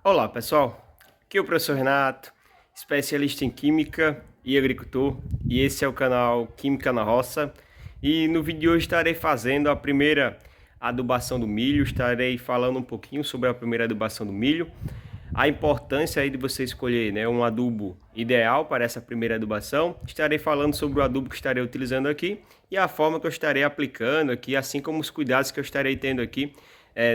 Olá pessoal, aqui é o professor Renato, especialista em Química e Agricultor, e esse é o canal Química na Roça. E no vídeo de hoje estarei fazendo a primeira adubação do milho, estarei falando um pouquinho sobre a primeira adubação do milho, a importância aí de você escolher, né, um adubo ideal para essa primeira adubação. Estarei falando sobre o adubo que estarei utilizando aqui e a forma que eu estarei aplicando aqui, assim como os cuidados que eu estarei tendo aqui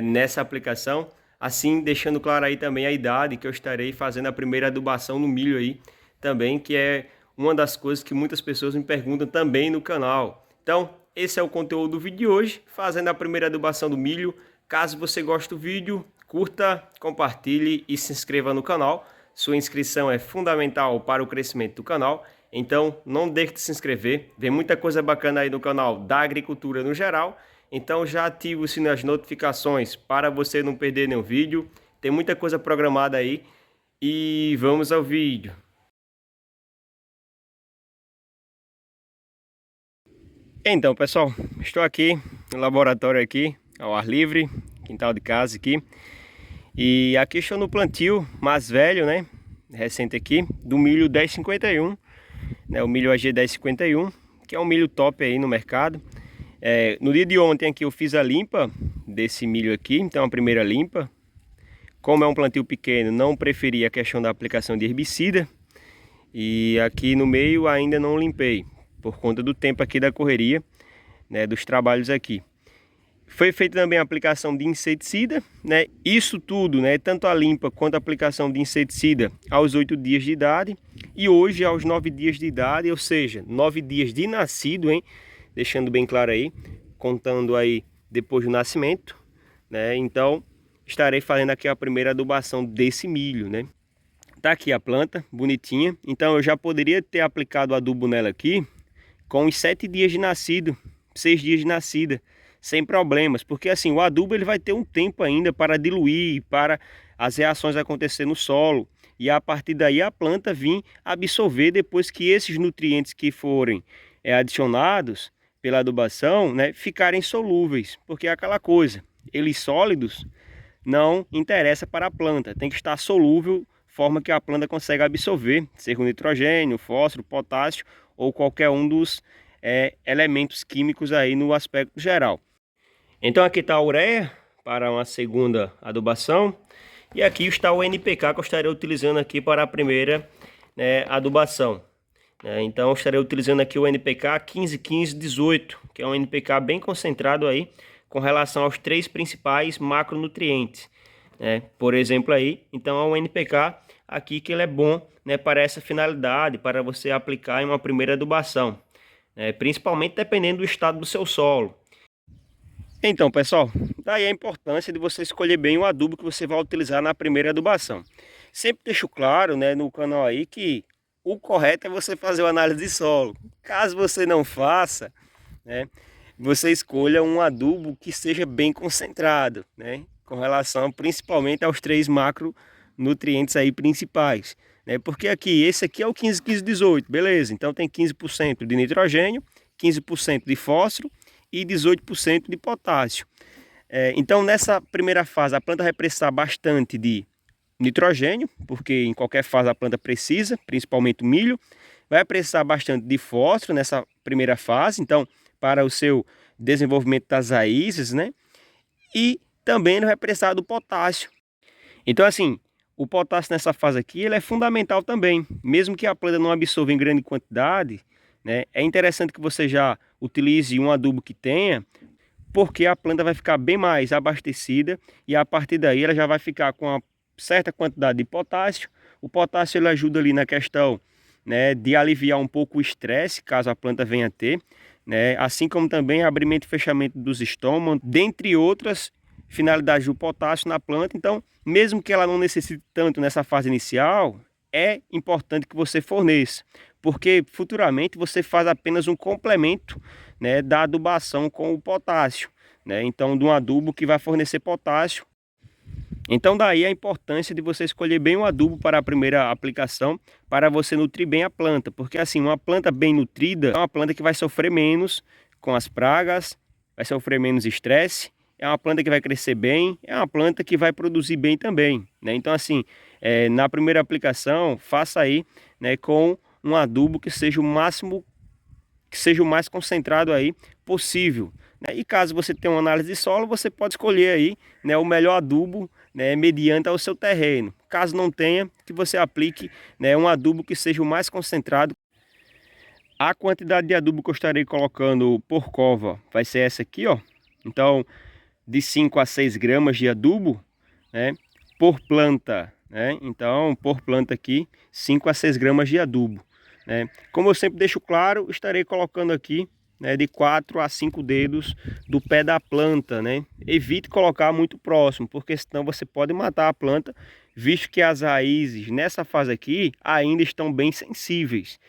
nessa aplicação. Assim, deixando claro aí também a idade que eu estarei fazendo a primeira adubação no milho aí também, que é uma das coisas que muitas pessoas me perguntam também no canal. Então, esse é o conteúdo do vídeo de hoje, fazendo a primeira adubação do milho. Caso você goste do vídeo, curta, compartilhe e se inscreva no canal. Sua inscrição é fundamental para o crescimento do canal, então não deixe de se inscrever. Vem muita coisa bacana aí no canal da agricultura no geral. Então já ative o sininho das notificações para você não perder nenhum vídeo. Tem muita coisa programada aí e vamos ao vídeo. Então pessoal, estou aqui no laboratório aqui, ao ar livre, quintal de casa aqui. E aqui estou no plantio mais velho, né, recente aqui, do milho 1051, né, o milho AG 1051, que é um milho top aí no mercado. No dia de ontem aqui eu fiz a limpa desse milho aqui, então a primeira limpa. Como é um plantio pequeno, não preferi a questão da aplicação de herbicida. E aqui no meio ainda não limpei, por conta do tempo aqui da correria, né, dos trabalhos aqui. Foi feita também a aplicação de inseticida, né? Isso tudo, né, tanto a limpa quanto a aplicação de inseticida aos 8 dias de idade. E hoje aos 9 dias de idade, ou seja, 9 dias de nascido, hein? Deixando bem claro aí, contando aí depois do nascimento, né? Então, estarei fazendo aqui a primeira adubação desse milho, né? Tá aqui a planta, bonitinha. Então, eu já poderia ter aplicado adubo nela aqui com os 7 dias de nascido, 6 dias de nascida, sem problemas. Porque assim, o adubo ele vai ter um tempo ainda para diluir, para as reações acontecer no solo. E a partir daí a planta vir absorver depois que esses nutrientes que forem adicionados pela adubação, né, ficarem solúveis, porque é aquela coisa, eles sólidos não interessa para a planta, tem que estar solúvel, forma que a planta consegue absorver, seja o nitrogênio, fósforo, potássio ou qualquer um dos elementos químicos aí no aspecto geral. Então aqui está a ureia para uma segunda adubação e aqui está o NPK que eu estarei utilizando aqui para a primeira adubação. Então eu estarei utilizando aqui o NPK 15-15-18, que é um NPK bem concentrado aí com relação aos 3 principais macronutrientes, né? Por exemplo aí, então é um NPK aqui que ele é bom, né, para essa finalidade, para você aplicar em uma primeira adubação, né? Principalmente dependendo do estado do seu solo. Então pessoal, daí a importância de você escolher bem o adubo que você vai utilizar na primeira adubação. Sempre deixo claro, né, no canal aí que o correto é você fazer uma análise de solo. Caso você não faça, né, você escolha um adubo que seja bem concentrado, né, com relação principalmente aos 3 macronutrientes aí principais, né, porque aqui, esse aqui é o 15-15-18, beleza, então tem 15% de nitrogênio, 15% de fósforo e 18% de potássio. Então nessa primeira fase a planta vai precisar bastante de nitrogênio, porque em qualquer fase a planta precisa, principalmente o milho. Vai precisar bastante de fósforo nessa primeira fase, então para o seu desenvolvimento das raízes, né? E também vai precisar do potássio. Então assim, o potássio nessa fase aqui ele é fundamental também, mesmo que a planta não absorva em grande quantidade, né? É interessante que você já utilize um adubo que tenha, porque a planta vai ficar bem mais abastecida e a partir daí ela já vai ficar com a certa quantidade de potássio. O potássio ele ajuda ali na questão, né, de aliviar um pouco o estresse, caso a planta venha a ter, né, assim como também abrimento e fechamento dos estômagos, dentre outras finalidades do potássio na planta. Então, mesmo que ela não necessite tanto nessa fase inicial, é importante que você forneça, porque futuramente você faz apenas um complemento, né, da adubação com o potássio, né, então de um adubo que vai fornecer potássio. Então daí a importância de você escolher bem o adubo para a primeira aplicação, para você nutrir bem a planta, porque assim, uma planta bem nutrida é uma planta que vai sofrer menos com as pragas, vai sofrer menos estresse é uma planta que vai crescer bem, é uma planta que vai produzir bem também, né? Então assim, na primeira aplicação, faça aí, né, com um adubo que seja o máximo, que seja o mais concentrado aí possível, né? E caso você tenha uma análise de solo, você pode escolher aí, né, o melhor adubo, né, mediante ao seu terreno. Caso não tenha, que você aplique, né, um adubo que seja o mais concentrado. A quantidade de adubo que eu estarei colocando por cova vai ser essa aqui, ó. Então, de 5 a 6 gramas de adubo, né, por planta, né? Então, por planta aqui, 5 a 6 gramas de adubo, né? Como eu sempre deixo claro, estarei colocando aqui, né, de 4 a 5 dedos do pé da planta, né? Evite colocar muito próximo, porque senão você pode matar a planta, visto que as raízes nessa fase aqui ainda estão bem sensíveis.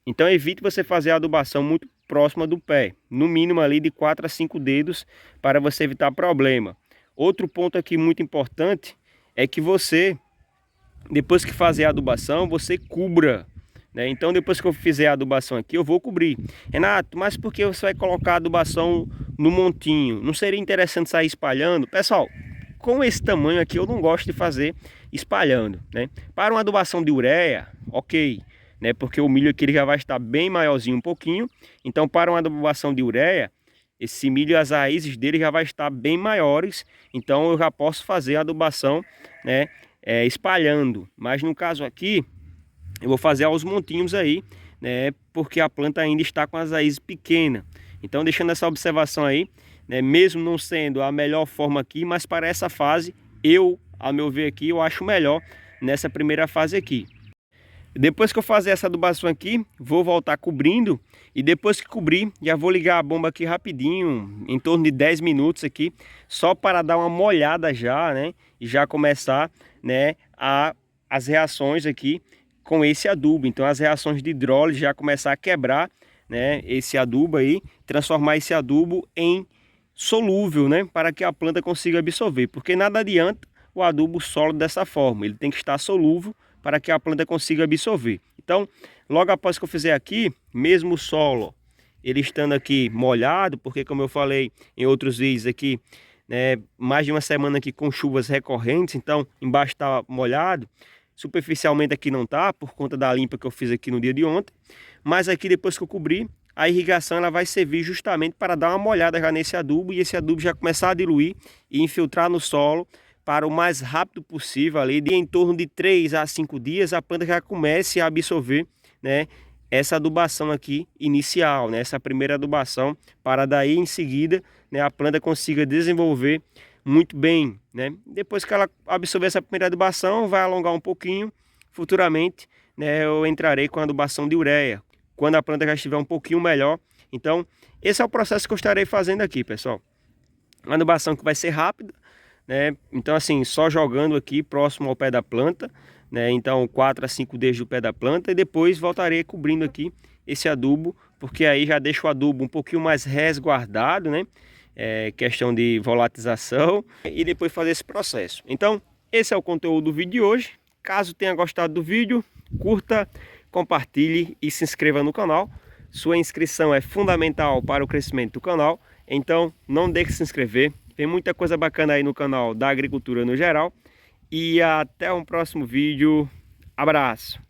Então evite você fazer a adubação muito próxima do pé, no mínimo ali de 4 a 5 dedos, para você evitar problema. Outro ponto aqui muito importante é que você, depois que fazer a adubação, você cubra, né? Então depois que eu fizer a adubação aqui, eu vou cobrir. Renato, mas por que você vai colocar a adubação no montinho? Não seria interessante sair espalhando? Pessoal, com esse tamanho aqui eu não gosto de fazer espalhando, né? Para uma adubação de ureia, ok, né? Porque o milho aqui ele já vai estar bem maiorzinho um pouquinho. Então para uma adubação de ureia, esse milho, as raízes dele já vai estar bem maiores. Então eu já posso fazer a adubação, né, espalhando. Mas no caso aqui, eu vou fazer aos montinhos aí, né? Porque a planta ainda está com as raízes pequenas. Então deixando essa observação aí, né, mesmo não sendo a melhor forma aqui, mas para essa fase, a meu ver aqui, eu acho melhor nessa primeira fase aqui. Depois que eu fazer essa adubação aqui, vou voltar cobrindo. E depois que cobrir, já vou ligar a bomba aqui rapidinho, em torno de 10 minutos aqui, só para dar uma molhada já, né? E já começar, né, as reações aqui com esse adubo. Então as reações de hidrólise já começar a quebrar, né, esse adubo aí, transformar esse adubo em solúvel, né, para que a planta consiga absorver. Porque nada adianta o adubo sólido dessa forma, ele tem que estar solúvel para que a planta consiga absorver. Então, logo após que eu fizer aqui, mesmo o solo, ele estando aqui molhado, porque como eu falei em outros vídeos aqui, né, mais de uma semana aqui com chuvas recorrentes, então embaixo está molhado, superficialmente aqui não está, por conta da limpa que eu fiz aqui no dia de ontem, mas aqui depois que eu cobrir, a irrigação ela vai servir justamente para dar uma molhada já nesse adubo, e esse adubo já começar a diluir e infiltrar no solo, para o mais rápido possível, ali de em torno de 3 a 5 dias, a planta já comece a absorver, né, essa adubação aqui inicial, né, essa primeira adubação, para daí em seguida, né, a planta consiga desenvolver muito bem, né? Depois que ela absorver essa primeira adubação, vai alongar um pouquinho, futuramente, né, eu entrarei com a adubação de ureia, quando a planta já estiver um pouquinho melhor. Então, esse é o processo que eu estarei fazendo aqui, pessoal. Uma adubação que vai ser rápida, né? Então assim, só jogando aqui próximo ao pé da planta, né? Então 4 a 5 dedos do pé da planta, e depois voltarei cobrindo aqui esse adubo, porque aí já deixa o adubo um pouquinho mais resguardado, né? Questão de volatização, e depois fazer esse processo. Então esse é o conteúdo do vídeo de hoje. Caso tenha gostado do vídeo, curta, compartilhe e se inscreva no canal. Sua inscrição é fundamental para o crescimento do canal, então não deixe de se inscrever. Tem muita coisa bacana aí no canal da agricultura no geral. E até um próximo vídeo. Abraço!